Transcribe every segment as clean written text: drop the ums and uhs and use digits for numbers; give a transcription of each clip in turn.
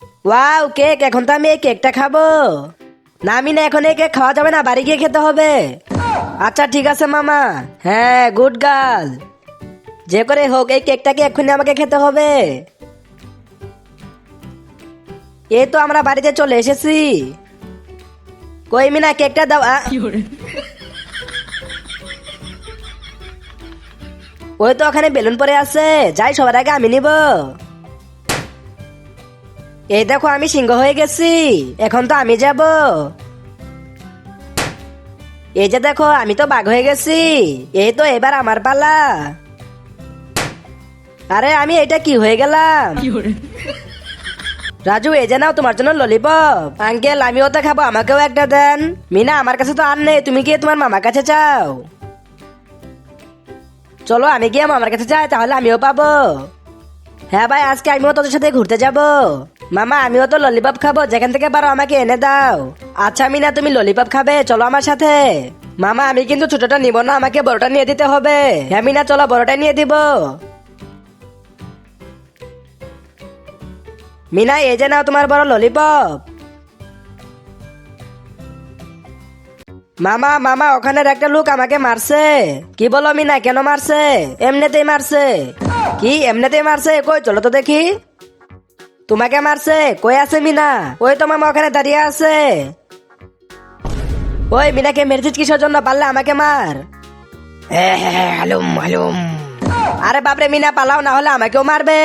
Wow cake, এখন তো আমি এই কেকটা খাবো। না আমি না, এখন এই কেক খাওয়া যাবে না, বাড়ি গিয়ে খেতে হবে। আচ্ছা ঠিক আছে মামা। হ্যাঁ গুড গার্ল। যে করে হোক এই কেকটাকে এক্ষুনি আমাকে খেতে হবে। এই তো আমরা বাড়িতে চলে এসেছি। কই মিনা কেকটা দাও। ওই তো ওখানে বেলুন পরে আছে, যাই সবার আগে আমি নিব। এই দেখো আমি সিংহ হয়ে গেছি, এখন তো আমি যাব। এই যে দেখো আমি তো বাঘ হয়ে গেছি, এই তো এবার আমার পালা। আরে আমি এটা কি হয়ে গেলাম? রাজু এই যে নাও তোমার জন্য ললিপপ। আঙ্কেল আমিও তো খাবো, আমাকেও একটা দেন। মিনা আমার কাছে তো আর নেই, তুমি গিয়ে তোমার মামার কাছে চাও। চলো আমি গিয়ে মামার কাছে যাই, তাহলে আমিও পাবো। হ্যাঁ ভাই, আজকে আমিও তোদের সাথে ঘুরতে যাব। মামা আমিও তো ললিপপ খাবো, যেখান থেকে পারো আমাকে এনে দাও। আচ্ছা মিনা তুমি ললিপপ খাবে, চলো আমার সাথে। মামা আমি কিন্তু ছোটটা নিব না, আমাকে বড়টা নিয়ে দিতে হবে। হ্যাঁ মিনা চলো বড়টা নিয়ে দিব। মিনা এই যে নাও তোমার বড় ললিপপ। মামা মামা ওখানের একটা লোক আমাকে মারছে। কি বলো মিনা, কেন মারছে? এমনিতেই মারছে। কি এমনিতেই মারছে? কই চলো তো দেখি। তোমাকে মারছে? কই আছে মিনা? ওই তো মামা ওখানে দাঁড়িয়ে আছে। ওই মিনাকে মেরেছিস কিসের জন্য? পারলে আমাকে মার। হালুম হালুম। আরে বাপরে মিনা পালাও, না হলে আমাকেও মারবে।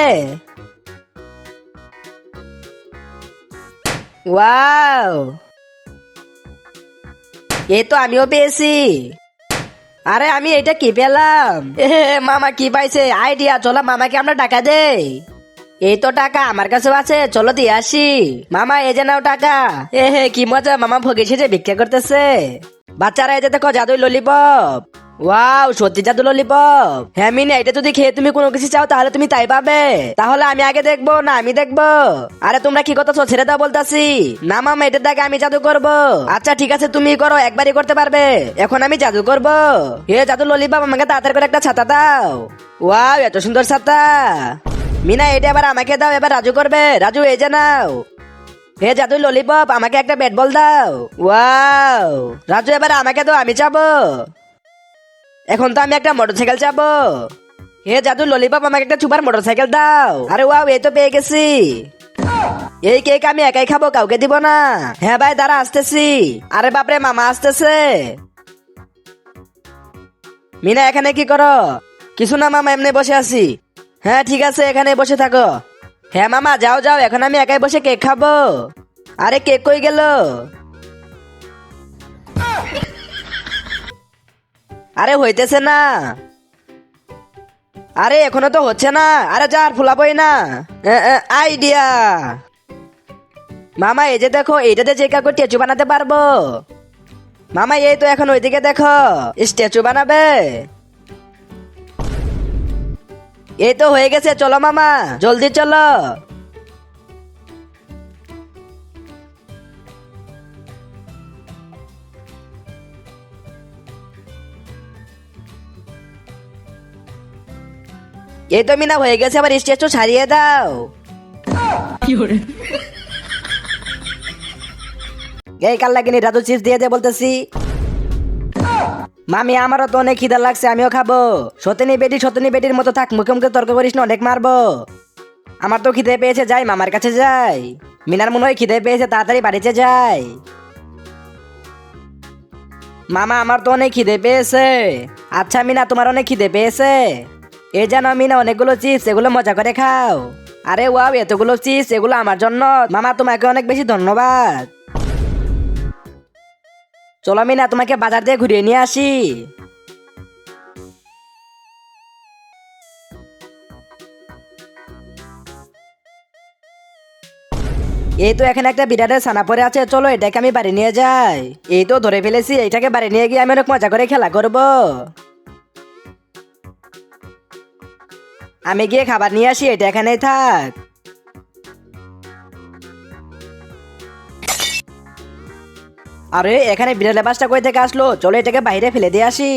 ওয়াও, এই তো আমিও পেয়েছি। আরে আমি এটা কি পেলাম? মামা কি পাইছে? আইডিয়া, চলো মামাকে আমরা টাকা দেই। এই তো টাকা আমার কাছেও আছে, চলো দিয়ে আসি। মামা এই যে নাও টাকা। হে কি মজা, মামা ভোগেছে যে ভিক্ষা করতেছে। বাচ্চারা এই যে দেখো জাদুই ললিপপ। ওয়াও সত্যি জাদু ললিপপ। হ্যাঁ মিনা, এটা যদি খেয়ে তুমি কোনো কিছু চাও তাহলে তুমি তাই পাবে। তাহলে আমি আগে দেখবো না আমি দেখবো? আরে তোমরা কি করতেছো, ছেড়ে দাও বলতাছি। না মামা এটা দেখে আমি জাদু করব। আচ্ছা ঠিক আছে তুমি করো, একবারই করতে পারবে। এখন আমি জাদু করব। হে জাদু ললিপপ আমাকে তাড়াতাড়ি করে একটা ছাতা দাও। ওয়াও এত সুন্দর ছাতা। মিনা এটা এবার আমাকে দাও, এবার রাজু করবে। রাজু এই যে নাও। হে জাদু ললিপপ আমাকে একটা ব্যাট বল দাও। ওয়াও রাজু এবার আমাকে দাও, আমি চাবো। এখন তো আমি একটা মোটরসাইকেল চাবো। হে জাদু ললিপপ আমাকে একটা সুপার মোটরসাইকেল দাও। আরে ওয়াও এই তো পেয়ে গেছি। এই কেক আমি একাই খাবো, কাউকে দিব না। হ্যাঁ ভাই দাঁড়া আসতেছি। আরে বাপরে মামা আসতেছে। মিনা এখানে কি করো? কিছু না মামা, এমনি বসে আছি। হ্যাঁ ঠিক আছে এখানে বসে থাকো। হ্যাঁ মামা যাও যাও, এখন আমি একাই বসে কেক খাবো। আরে কেক কই গেল? আরে হইতেছে না। আরে এখনো তো হচ্ছে না। আরে যা আর ফুলাবই না। আইডিয়া। মামা এই যে দেখো, এইটাতে যে কাউকে স্ট্যাচু বানাতে পারবো। মামা এই তো এখন ওইদিকে দেখো, স্ট্যাচু বানাবে। এই তো হয়ে গেছে, চলো মামা জলদি চলো। এই তো মিনা হয়ে গেছে, আবার স্ট্যাচু ছাড়িয়ে দাও। এই কাল লাগিনি, রাজু চিপস দিয়ে দে বলতেছি। মামি আমারও তো অনেক খিদা লাগছে, আমিও খাবো। সতনী বেটির মতো থাক, মুখে মুখে তর্ক করিস না, অনেক মারবো। আমার তো খিদে পেয়েছে, যাই মামার কাছে যাই। মিনার মনে হয় খিদে পেয়েছে, তাড়াতাড়ি বাড়িতে যাই। মামা আমার তো অনেক খিদে পেয়েছে। আচ্ছা মিনা তোমার অনেক খিদে পেয়েছে? এই জানো মিনা অনেকগুলো চিপস, এগুলো মজা করে খাও। আরে ওয়াও এতগুলো চিপস, এগুলো আমার জন্য। মামা তোমাকে অনেক বেশি ধন্যবাদ। চলো মিনা তোমাকে বাজার দিয়ে ঘুরিয়ে নিয়ে আসি। এই তো এখানে একটা বিড়ালের ছানা পড়ে আছে, চলো এটাকে আমি বাড়ি নিয়ে যাই। এই তো ধরে ফেলেছি, এটাকে বাড়ি নিয়ে গিয়ে আমি অনেক মজা করে খেলা করব। আমি গিয়ে খাবার নিয়ে আসি, এটা এখানেই থাক। আরে এখানে বিড়ালের বাসটা কই থেকে আসলো? চলো এটাকে বাইরে ফেলে দিয়ে আসি।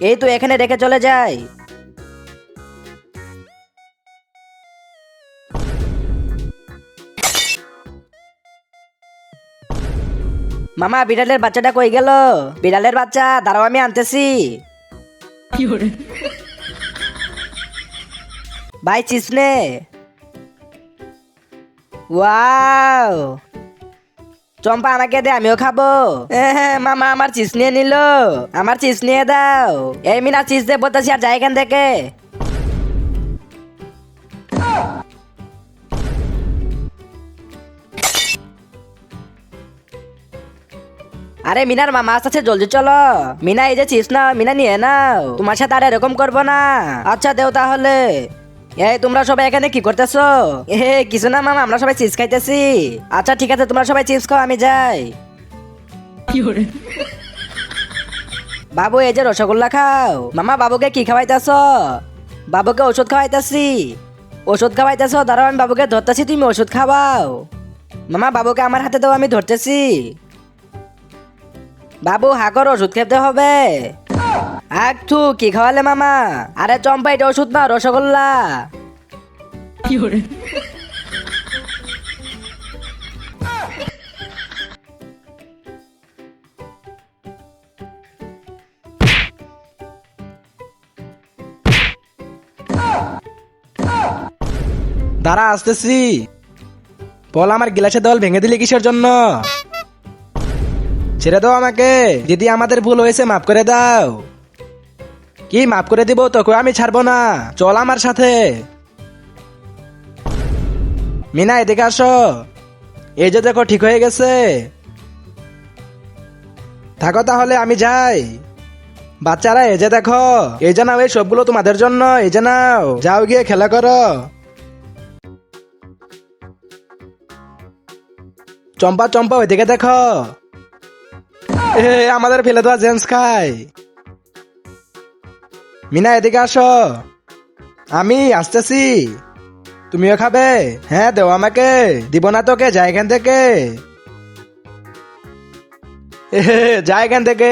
এই তো এখানে রেখে চলে যাই। মামা বিড়ালের বাচ্চাটা কই গেল? বিড়ালের বাচ্চা, দাঁড়াও আমি আনতেছি। ভাই চিপস নে। ওয়াও, চম্পা আমাকে দে, আমিও খাবো। হ্যাঁ মামা আমার চিপস নিয়ে নিল, আমার চিপস নিয়ে দাও। এই মিনা চিপস দে বলতেছি, আর যাই এখান থেকে। আরে মিনার মামা আসছে, জলদি চলো। মিনা এই যে চিপস নাও, মিনা নিয়ে নাও, তোমার সাথে আর এরকম করবো না। আচ্ছা দেও তাহলে। এই তোমরা সবাই এখানে কি করতেছো? কিছু না মামা, আমরা সবাই চিপস খাইতেছি। আচ্ছা ঠিক আছে, তোমরা সবাই চিপস খাও, আমি যাই। বাবু এই যে রসগোল্লা খাও। মামা বাবুকে কি খাওয়াইতেছ? বাবুকে ওষুধ খাওয়াইতেছি। ওষুধ খাওয়াইতেছ, দাঁড়াও আমি বাবুকে ধরতেছি, তুমি ওষুধ খাওয়াও। মামা বাবুকে আমার হাতে দাও, আমি ধরতেছি। বাবু হাগর, ওষুধ খেতে হবে। একটু কি খাওয়ালে মামা? আরে চম্পা এটা ওষুধ না, রসগোল্লা। দাঁড়া আসতেছি। বল আমার গ্লাসের দেওয়াল ভেঙে দিলি কিসের জন্য? ছেড়ে দাও আমাকে। দিদি আমাদের ভুল হয়েছে, মাফ করে দাও। কি মাফ করে দিব? তোকে আমি ছাড়বো না, চল আমার সাথে। মিনা এদিকে আসো। এই যে দেখো ঠিক হয়ে গেছে। থাকো তাহলে, আমি যাই। বাচ্চারা এই যে দেখো, এই যে নাও, এই সবগুলো তোমাদের জন্য, এই যে নাও, যাও গিয়ে খেলা করো। চম্পা চম্পা ওইদিকে দেখো, আমাদের ফেলে দেওয়া জেমস খাই। মিনা এদিকে আসো, আমি আসতেছি। তুমিও খাবে? হ্যাঁ দেও আমাকে। দিব না তোকে, যা এখান থেকে। যা এখান থেকে।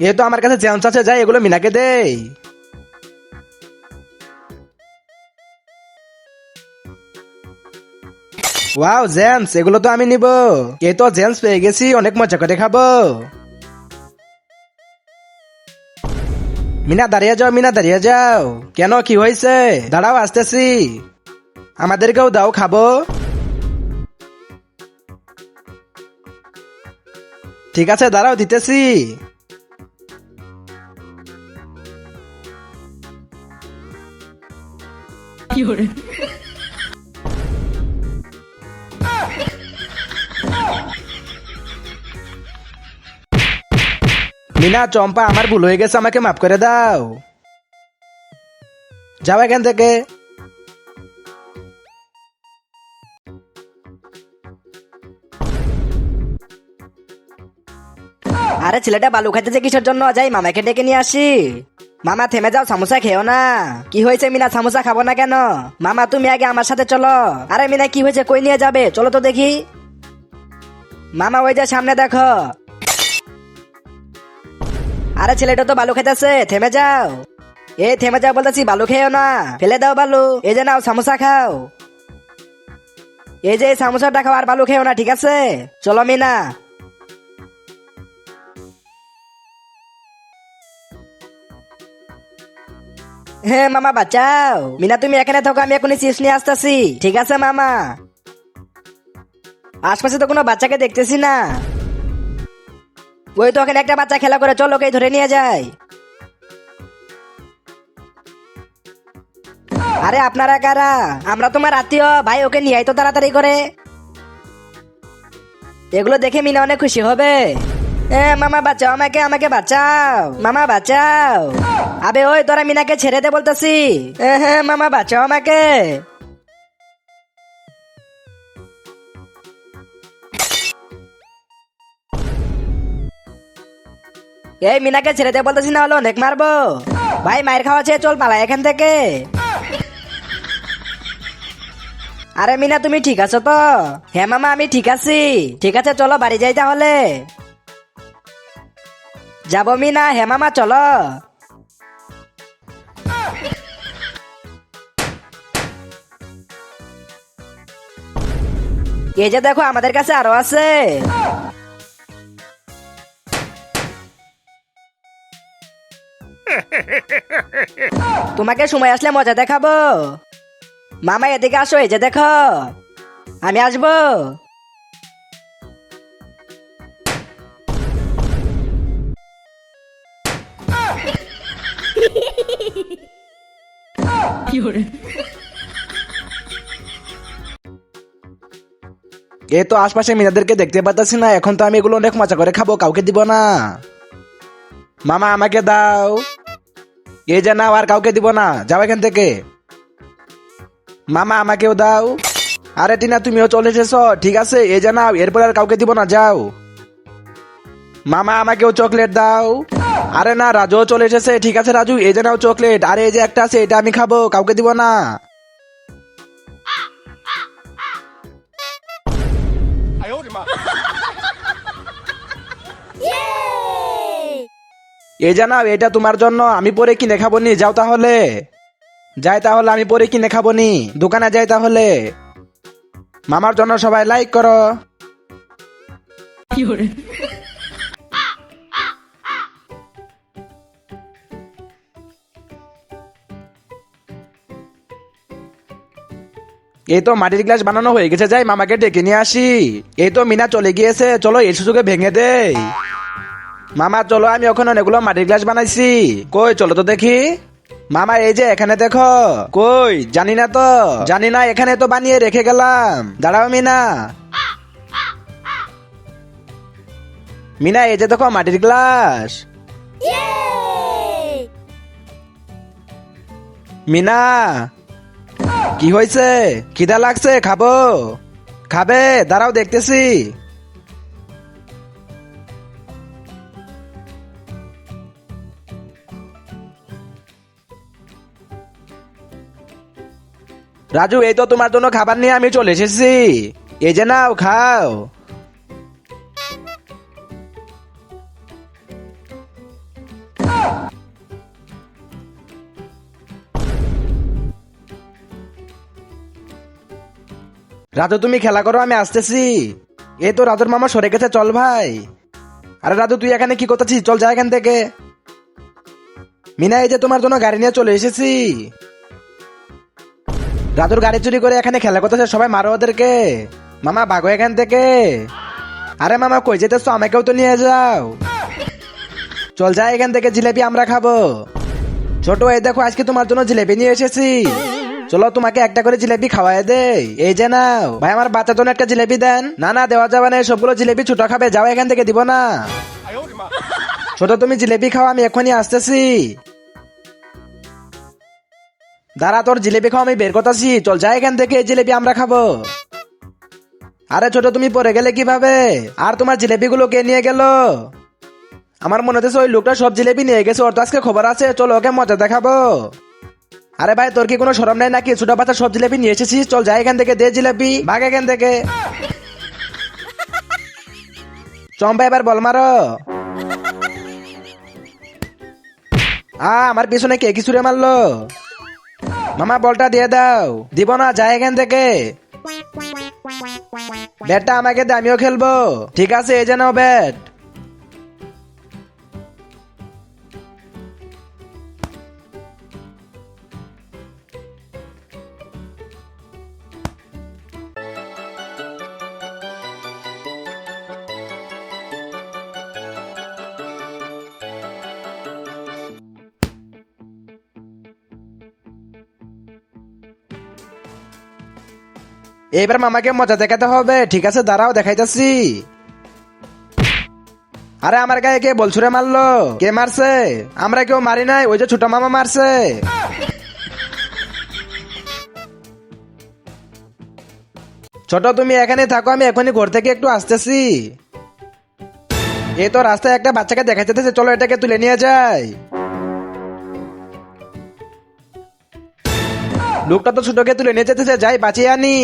এ তো আমার কাছে জেমস আছে, যাই এগুলো মিনাকে দেই। ওয়াও জেমস, এগুলো তো আমি নিব। এই তো জেমস পেয়ে গেছি, অনেক মজা করে খাবো। মিনা দাঁড়িয়ে যাও, মিনা দাঁড়িয়ে যাও। কেন, কি হয়েছে? দাঁড়াও আসতেছি। আমাদেরকেও দাও, খাবো। ঠিক আছে দাঁড়াও, দিতেছি। মিনা চম্পা আমার ভুল হয়ে গেছে, আমাকে মাফ করে দাও। যাও এখান থেকে। আরে ছেলেটা বালু খাইতেছে কিসের জন্য? যাই মামাকে ডেকে নিয়ে আসি। মামা থেমে যাও, সামোসা খেও না। কি হয়েছে মিনা, সামোসা খাবো না কেন? মামা তুমি আগে আমার সাথে চলো। আরে মিনা কি হয়েছে, কই নিয়ে যাবে? চলো তো দেখি। মামা ওই যে সামনে দেখো। আরে ছেলেটা তো বালু খাইতেছে, থেমে যাও। থেমে যাও বলতেছি, বালু খেও না, ফেলে দাও বালু। এই যে নাও সামোসা খাও। এই যে সামোসাটা খাও, আর বালু খেও না, ঠিক আছে? চলো মিনা। হ্যাঁ মামা বাঁচাও। মিনা তুমি এখানে থাকো, আমি এখনই চিপস নিয়ে আসতেছি। ঠিক আছে মামা। আশপাশে তো কোনো বাচ্চাকে দেখতেছি না। ওই তো ওখানে একটা বাচ্চা খেলা করে, চলো ওকে ধরে নিয়ে যাই। আরে আপনারা কারা? আমরা তোমার আত্মীয় ভাই, ওকে নিয়ে আয় তো তাড়াতাড়ি করে। এগুলো দেখে মিনা অনেক খুশি হবে। মামা বাঁচাও আমাকে, আমাকে বাঁচাও, মামা বাঁচাও। আবে ওই তোরা মিনাকে ছেড়ে দে বলতেছি। হ্যাঁ মামা বাঁচাও আমাকে। এই মিনাকে ছেড়ে দে বলতেছি, না হলো অনেক মারবো। ভাই মায়ের খাওয়াছে, চল পালা এখান থেকে। আরে মিনা তুমি ঠিক আছো তো? হ্যাঁ মামা আমি ঠিক আছি। ঠিক আছে চলো বাড়ি যাই তাহলে। যাবো মিনা? হ্যাঁ মামা চলো। এই যে দেখো আমাদের কাছে আরো আছে। তোমাকে সময় আসলে মজা দেখাবো। মামা এদিকে আসো, এই যে দেখো আমি আসবো। এই তো আশপাশে মিনাদেরকে দেখতে পাচ্ছি না, এখন তো আমি এগুলো অনেক মজা করে খাবো, কাউকে দিব না। মামা আমাকে দাও। এই যে নাও, আর কাউকে দিব না, যাও এখান থেকে। মামা আমাকেও দাও। আরে টিনা তুমিও চলে এসেছো, ঠিক আছে এই যে নাও, এরপর আর কাউকে দিব না, যাও। মামা আমাকেও চকলেট দাও। আরে না, রাজুও চলে এসেছে, ঠিক আছে রাজু এই যে নাও চকলেট। আরে এই যে একটা আছে, এটা আমি খাবো, কাউকে দিব না। এই যে নাও, এটা তোমার জন্য, আমি পরে কিনে খাবো নি, যাও তাহলে। যাই তাহলে, আমি পরে কিনে খাবো নি, দোকানে যাই তাহলে। মামার জন্য সবাই লাইক করো। এই তো মাটির গ্লাস বানানো হয়ে গেছে, যাই মামাকে ডেকে নিয়ে আসি। এই তো মিনা চলে গিয়েছে, চলো এই সুযোগে ভেঙে দেই। মামা চলো, আমি ওখানে অনেকগুলো মাটির গ্লাস বানাইছি, কই চলো তো দেখি। মামা এই যে এখানে দেখো। কই জানি না তো, জানি না, এখানে তো বানিয়ে রেখে গেলাম, দাঁড়াও মিনা। মিনা এই যে দেখো মাটির গ্লাস। মিনা কি হয়েছে, খিদা লাগছে, খাবো? খাবে, দাঁড়াও দেখতেছি। রাজু এই তো তোমার জন্য খাবার নিয়ে আমি চলে এসেছি, এই যে নাও খাও। রাজু তুমি খেলা করো, আমি আসতেছি। এই তো রাজুর মামা সরে গেছে, চল ভাই। আরে রাজু তুই এখানে কি করতেছিস, চল যা এখান থেকে। মিনা এই যে তোমার জন্য গাড়ি নিয়ে চলে এসেছি। রাজুর গাড়ি চুরি করে এখানে খেলা করতেছে, সবাই মারো ওদেরকে। মামা ভাগো এখান থেকে। আরে মামা কই যেতেছো, আমাকেও তো নিয়ে যাও। চল যা এখান থেকে, জিলেবি আমরা খাবো। ছোট এই দেখো আজকে তোমার জন্য জিলেবি নিয়ে এসেছি, চলো তোমাকে একটা করে জিলেবি খাওয়াই দে। এই যে নাও ভাই, আমার বাচ্চার জন্য একটা জিলেবি দেন। না না দেওয়া যাবে না, সবগুলো জিলেবি ছোট খাবে, যাও এখান থেকে, দিব না। ছোট তুমি জিলেবি খাও, আমি এখনই আসতেছি। দাঁড়া, তোর জিলেবি খাও, আমি বের করতেছি, চল যা এখান থেকে, এই জিলেবি আমরা খাবো। আরে ছোট তুমি পরে গেলে কিভাবে, আর তোমার জিলেবি গুলো কে নিয়ে গেল? আমার মনে হচ্ছে ওই লোকটা সব জিলেবি নিয়ে গেছে, ওর তো আজকে খবর আছে, চলো ওকে মজা দেখাবো। আরে ভাই তোর কি কোনো শরম নাই নাকি, ছোট বাচ্চা সব জিলেবি নিয়ে এসেছিস, চল যাই এখান থেকে, দে জিলেবি, ভাগ এখান থেকে। চম্পা এবার বল মারো। আমার পিছনে কে কি ছুড়ে মারলো? মামা বলটা দিয়ে দাও। দিব না, যাই এখান থেকে। ব্যাটটা আমাকে দে, আমিও খেলবো। ঠিক আছে এই যে নাও ব্যাট। এবার মামাকে মজা দেখাতে হবে, ঠিক আছে দাঁড়াও দেখাইতেছি। আরে আমার গায়ে কে বল ছুড়ে মারলো, কে মারছে? আমরা কেউ মারি নাই, ওই যে ছোট মামা মারছে। ছোট তুমি এখানে থাকো, আমি এখনই ঘর থেকে একটু আসতেছি। এই তো রাস্তায় একটা বাচ্চাকে দেখা যেতেছে, চলো এটাকে তুলে নিয়ে যাই। লোকটা তো ছোটকে তুলে নিয়ে যেতেছে, যাই বাঁচিয়ে আনি।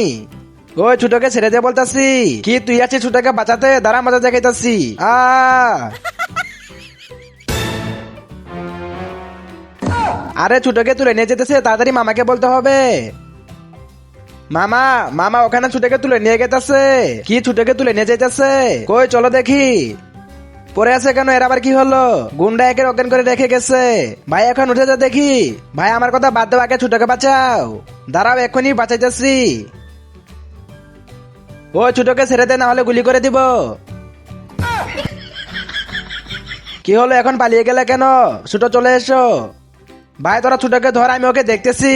ওই ছোটকে ছেড়ে দে বলতাছি। কি তুই আছিস ছোটকে বাঁচাতে, দাঁড়া মজা দেখাইতাছি। আরে ছোটকে তুলে নিয়ে যেতেছে, তাড়াতাড়ি মামাকে বলতে হবে। মামা মামা ওখানে ছুটেকে তুলে নিয়ে গেছে। কি ছুটেকে তুলে নিয়ে যাইতেছে? কই চলো দেখি। পরে আছে কেন? এর আবার কি হলো? গুন্ডা একে অজ্ঞান করে রেখে গেছে। ভাই এখন উঠে যা দেখি। ভাই আমার কথা বাদ দাও, আগে ছুটেকে বাঁচাও। দাঁড়াও এক্ষুনি বাঁচাইতেছি। ও ছুটোকে ছেড়ে দে, না হলে গুলি করে দিব। কি হলো এখন পালিয়ে গেলে কেন? ছুটো চলে এসো। ভাই তোরা ছুটোকে ধর, আমি ওকে দেখতেছি।